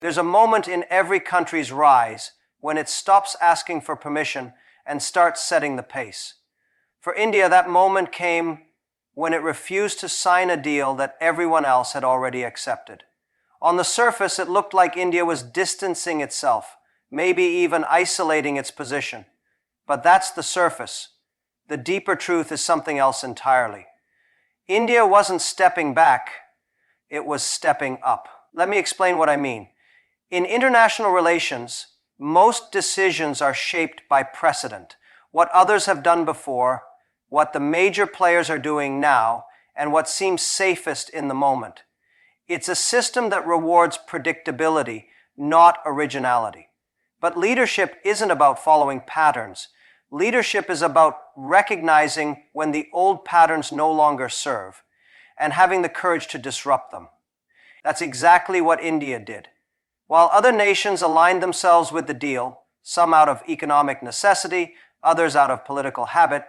There's a moment in every country's rise when it stops asking for permission and starts setting the pace. For India, that moment came when it refused to sign a deal that everyone else had already accepted. On the surface, it looked like India was distancing itself, maybe even isolating its position. But that's the surface. The deeper truth is something else entirely. India wasn't stepping back, it was stepping up. Let me explain what I mean. In international relations, most decisions are shaped by precedent, what others have done before, what the major players are doing now, and what seems safest in the moment. It's a system that rewards predictability, not originality. But leadership isn't about following patterns. Leadership is about recognizing when the old patterns no longer serve and having the courage to disrupt them. That's exactly what India did. While other nations aligned themselves with the deal, some out of economic necessity, others out of political habit,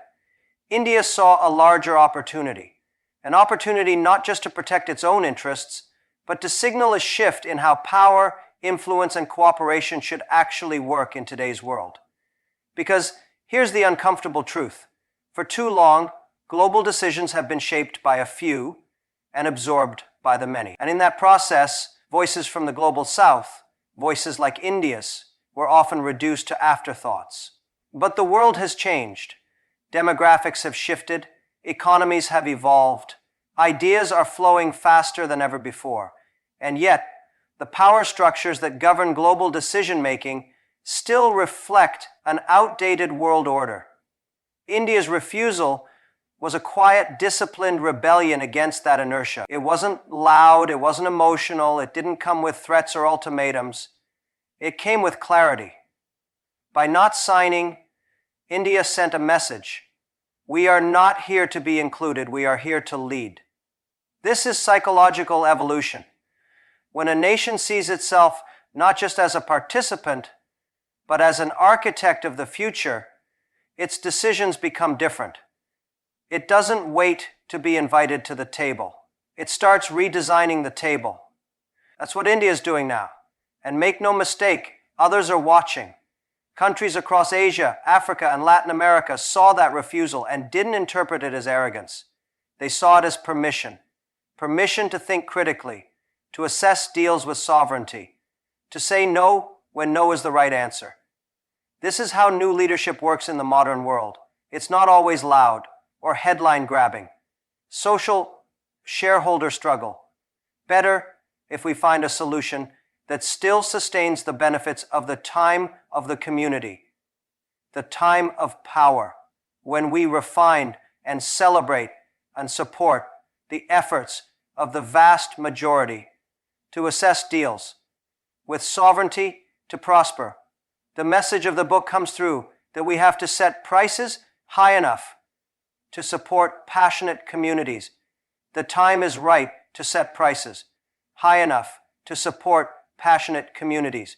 India saw a larger opportunity. An opportunity not just to protect its own interests, but to signal a shift in how power, influence, and cooperation should actually work in today's world. Because here's the uncomfortable truth. For too long, global decisions have been shaped by a few and absorbed by the many. And in that process, voices from the global south, voices like India's, were often reduced to afterthoughts. But the world has changed. Demographics have shifted, economies have evolved, ideas are flowing faster than ever before, and yet the power structures that govern global decision-making still reflect an outdated world order. India's refusal was a quiet, disciplined rebellion against that inertia. It wasn't loud, it wasn't emotional, it didn't come with threats or ultimatums. It came with clarity. By not signing, India sent a message. We are not here to be included, we are here to lead. This is psychological evolution. When a nation sees itself not just as a participant, but as an architect of the future, its decisions become different. It doesn't wait to be invited to the table. It starts redesigning the table. That's what India is doing now. And make no mistake, others are watching. Countries across Asia, Africa, and Latin America saw that refusal and didn't interpret it as arrogance. They saw it as permission. Permission to think critically, to assess deals with sovereignty, to say no when no is the right answer. This is how new leadership works in the modern world. It's not always loud or headline grabbing. Social shareholder struggle. Better if we find a solution that still sustains the benefits of the time of the community, the time of power, when we refine and celebrate and support the efforts of the vast majority to assess deals with sovereignty to prosper. The message of the book comes through that we have to set prices high enough to support passionate communities. The time is right to set prices high enough to support passionate communities.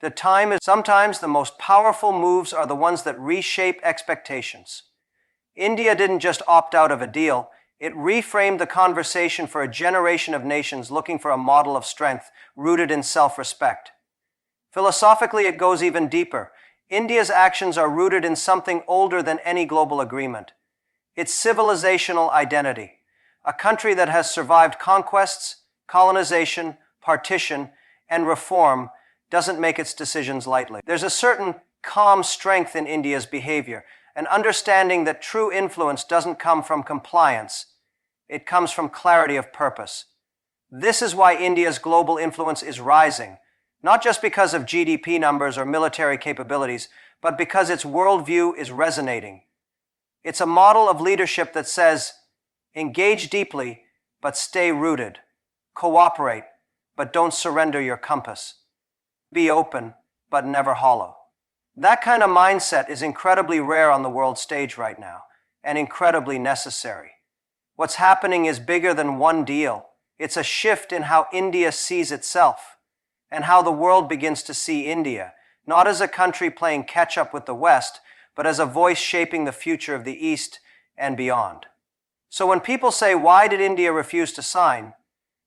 The time is sometimes the most powerful moves are the ones that reshape expectations. India didn't just opt out of a deal, it reframed the conversation for a generation of nations looking for a model of strength rooted in self-respect. Philosophically, it goes even deeper. India's actions are rooted in something older than any global agreement. Its civilizational identity. A country that has survived conquests, colonization, partition, and reform doesn't make its decisions lightly. There's a certain calm strength in India's behavior, an understanding that true influence doesn't come from compliance, it comes from clarity of purpose. This is why India's global influence is rising, not just because of GDP numbers or military capabilities, but because its worldview is resonating. It's a model of leadership that says, engage deeply, but stay rooted. Cooperate, but don't surrender your compass. Be open, but never hollow. That kind of mindset is incredibly rare on the world stage right now, and incredibly necessary. What's happening is bigger than one deal. It's a shift in how India sees itself, and how the world begins to see India, not as a country playing catch-up with the West, but as a voice shaping the future of the East and beyond. So when people say, why did India refuse to sign?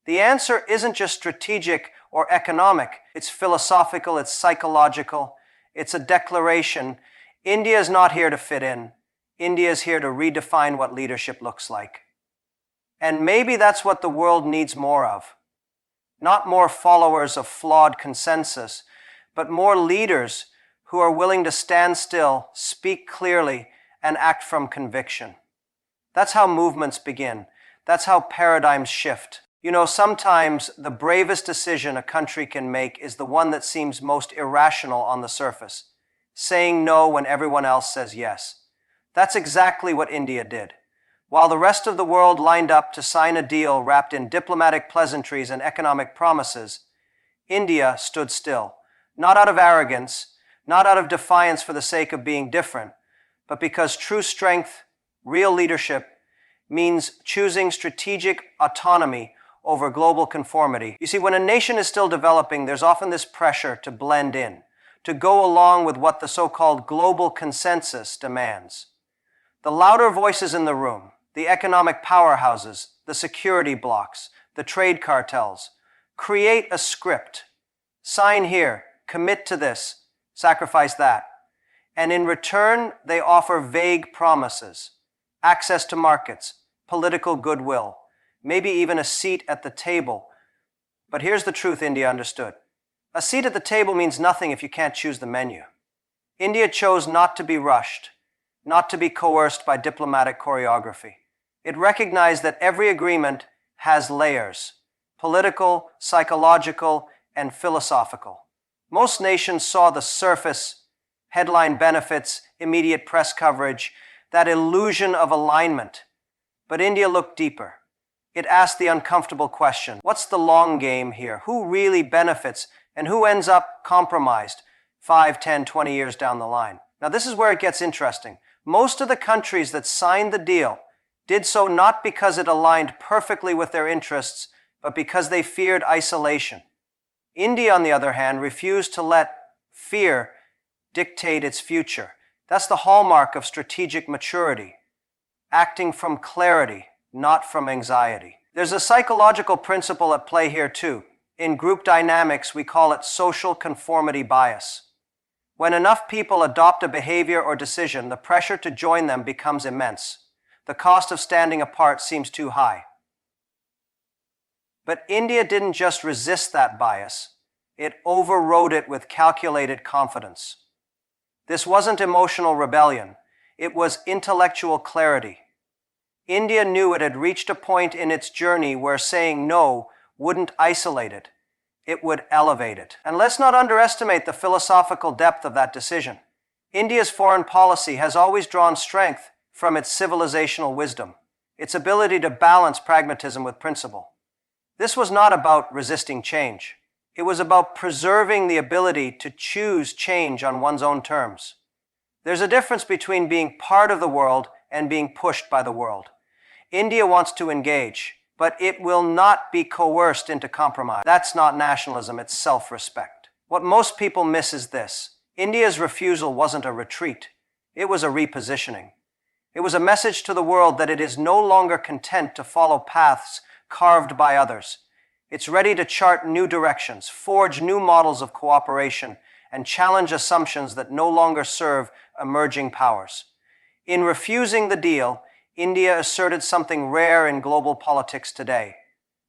The answer isn't just strategic or economic. It's philosophical, it's psychological, it's a declaration. India is not here to fit in. India is here to redefine what leadership looks like. And maybe that's what the world needs more of. Not more followers of flawed consensus, but more leaders who are willing to stand still, speak clearly, and act from conviction. That's how movements begin. That's how paradigms shift. You know, sometimes the bravest decision a country can make is the one that seems most irrational on the surface, saying no when everyone else says yes. That's exactly what India did. While the rest of the world lined up to sign a deal wrapped in diplomatic pleasantries and economic promises, India stood still, not out of arrogance, not out of defiance for the sake of being different, but because true strength, real leadership, means choosing strategic autonomy over global conformity. You see, when a nation is still developing, there's often this pressure to blend in, to go along with what the so-called global consensus demands. The louder voices in the room, the economic powerhouses, the security blocs, the trade cartels, create a script. Sign here, commit to this, sacrifice that. And in return, they offer vague promises, access to markets, political goodwill, maybe even a seat at the table. But here's the truth India understood. A seat at the table means nothing if you can't choose the menu. India chose not to be rushed, not to be coerced by diplomatic choreography. It recognized that every agreement has layers, political, psychological, and philosophical. Most nations saw the surface, headline benefits, immediate press coverage, that illusion of alignment. But India looked deeper. It asked the uncomfortable question, what's the long game here? Who really benefits and who ends up compromised 5, 10, 20 years down the line? Now this is where it gets interesting. Most of the countries that signed the deal did so not because it aligned perfectly with their interests, but because they feared isolation. India, on the other hand, refused to let fear dictate its future. That's the hallmark of strategic maturity, acting from clarity, not from anxiety. There's a psychological principle at play here too. In group dynamics, we call it social conformity bias. When enough people adopt a behavior or decision, the pressure to join them becomes immense. The cost of standing apart seems too high. But India didn't just resist that bias, it overrode it with calculated confidence. This wasn't emotional rebellion, it was intellectual clarity. India knew it had reached a point in its journey where saying no wouldn't isolate it, it would elevate it. And let's not underestimate the philosophical depth of that decision. India's foreign policy has always drawn strength from its civilizational wisdom, its ability to balance pragmatism with principle. This was not about resisting change. It was about preserving the ability to choose change on one's own terms. There's a difference between being part of the world and being pushed by the world. India wants to engage, but it will not be coerced into compromise. That's not nationalism, it's self-respect. What most people miss is this. India's refusal wasn't a retreat, it was a repositioning. It was a message to the world that it is no longer content to follow paths carved by others. It's ready to chart new directions, forge new models of cooperation, and challenge assumptions that no longer serve emerging powers. In refusing the deal, India asserted something rare in global politics today: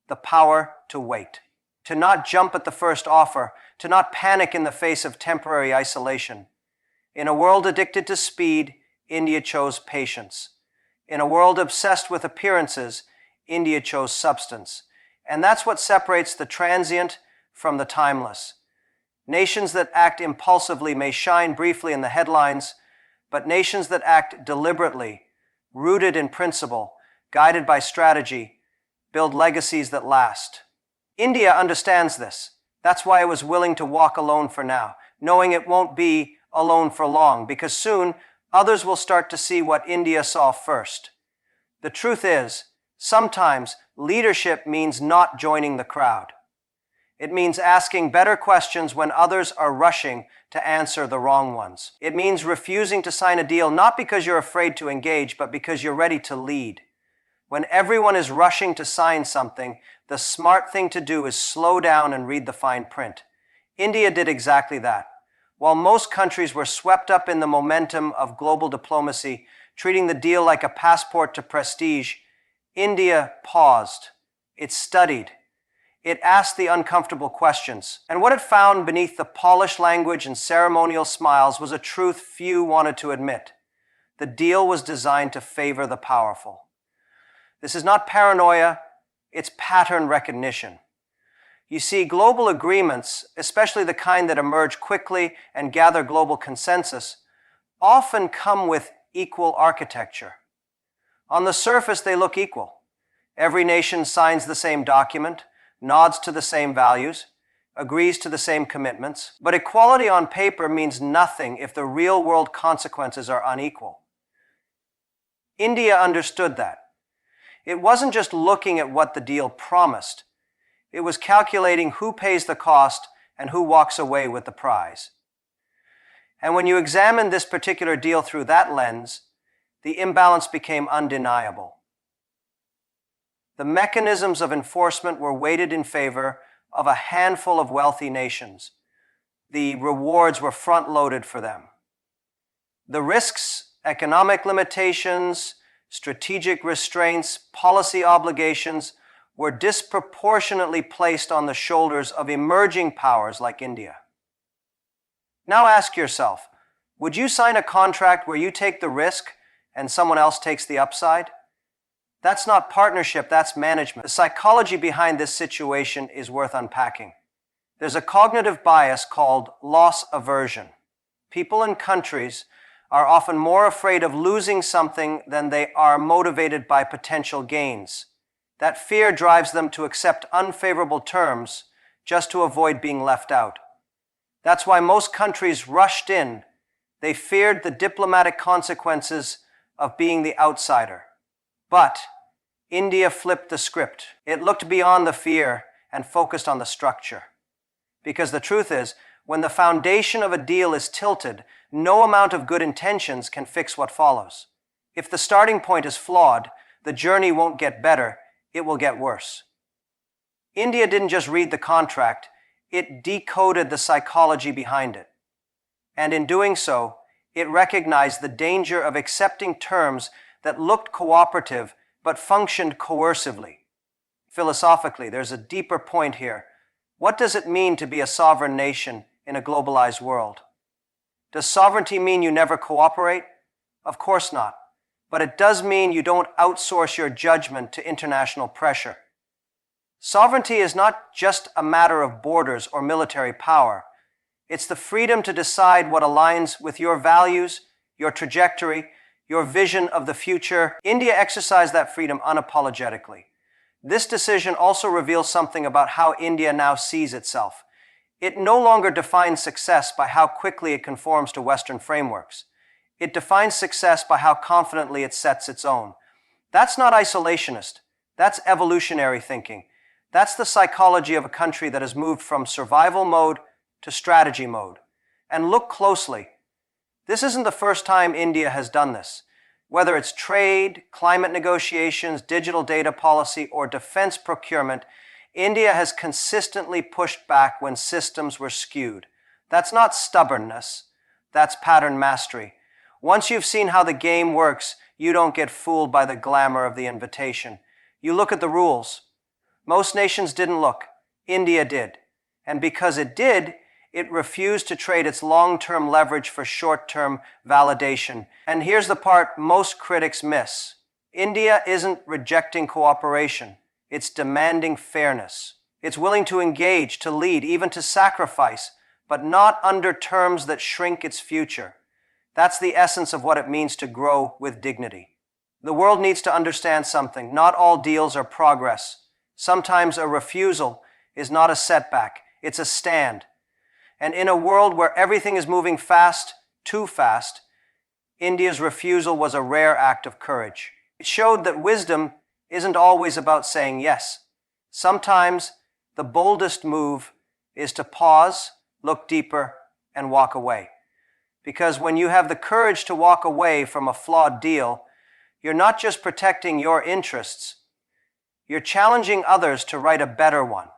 the power to wait, to not jump at the first offer, to not panic in the face of temporary isolation. In a world addicted to speed, India chose patience. In a world obsessed with appearances, India chose substance. And that's what separates the transient from the timeless. Nations that act impulsively may shine briefly in the headlines, but nations that act deliberately, rooted in principle, guided by strategy, build legacies that last. India understands this. That's why it was willing to walk alone for now, knowing it won't be alone for long, because soon others will start to see what India saw first. The truth is, sometimes leadership means not joining the crowd. It means asking better questions when others are rushing to answer the wrong ones. It means refusing to sign a deal not because you're afraid to engage, but because you're ready to lead. When everyone is rushing to sign something, the smart thing to do is slow down and read the fine print. India did exactly that. While most countries were swept up in the momentum of global diplomacy, treating the deal like a passport to prestige, India paused. It studied. It asked the uncomfortable questions. And what it found beneath the polished language and ceremonial smiles was a truth few wanted to admit. The deal was designed to favor the powerful. This is not paranoia, it's pattern recognition. You see, global agreements, especially the kind that emerge quickly and gather global consensus, often come with equal architecture. On the surface, they look equal. Every nation signs the same document, nods to the same values, agrees to the same commitments, but equality on paper means nothing if the real-world consequences are unequal. India understood that. It wasn't just looking at what the deal promised. It was calculating who pays the cost and who walks away with the prize. And when you examine this particular deal through that lens, the imbalance became undeniable. The mechanisms of enforcement were weighted in favor of a handful of wealthy nations. The rewards were front-loaded for them. The risks, economic limitations, strategic restraints, policy obligations were disproportionately placed on the shoulders of emerging powers like India. Now ask yourself, would you sign a contract where you take the risk and someone else takes the upside? That's not partnership, that's management. The psychology behind this situation is worth unpacking. There's a cognitive bias called loss aversion. People and countries are often more afraid of losing something than they are motivated by potential gains. That fear drives them to accept unfavorable terms just to avoid being left out. That's why most countries rushed in. They feared the diplomatic consequences of being the outsider. But India flipped the script. It looked beyond the fear and focused on the structure. Because the truth is, when the foundation of a deal is tilted, no amount of good intentions can fix what follows. If the starting point is flawed, the journey won't get better, it will get worse. India didn't just read the contract, it decoded the psychology behind it. And in doing so, it recognized the danger of accepting terms that looked cooperative but functioned coercively. Philosophically, there's a deeper point here. What does it mean to be a sovereign nation in a globalized world? Does sovereignty mean you never cooperate? Of course not. But it does mean you don't outsource your judgment to international pressure. Sovereignty is not just a matter of borders or military power. It's the freedom to decide what aligns with your values, your trajectory, your vision of the future. India exercised that freedom unapologetically. This decision also reveals something about how India now sees itself. It no longer defines success by how quickly it conforms to Western frameworks. It defines success by how confidently it sets its own. That's not isolationist. That's evolutionary thinking. That's the psychology of a country that has moved from survival mode to strategy mode. And look closely. This isn't the first time India has done this. Whether it's trade, climate negotiations, digital data policy, or defense procurement, India has consistently pushed back when systems were skewed. That's not stubbornness. That's pattern mastery. Once you've seen how the game works, you don't get fooled by the glamour of the invitation. You look at the rules. Most nations didn't look. India did. And because it did, it refused to trade its long-term leverage for short-term validation. And here's the part most critics miss. India isn't rejecting cooperation. It's demanding fairness. It's willing to engage, to lead, even to sacrifice, but not under terms that shrink its future. That's the essence of what it means to grow with dignity. The world needs to understand something. Not all deals are progress. Sometimes a refusal is not a setback. It's a stand. And in a world where everything is moving fast, too fast, India's refusal was a rare act of courage. It showed that wisdom isn't always about saying yes. Sometimes the boldest move is to pause, look deeper, and walk away. Because when you have the courage to walk away from a flawed deal, you're not just protecting your interests, You're challenging others to write a better one.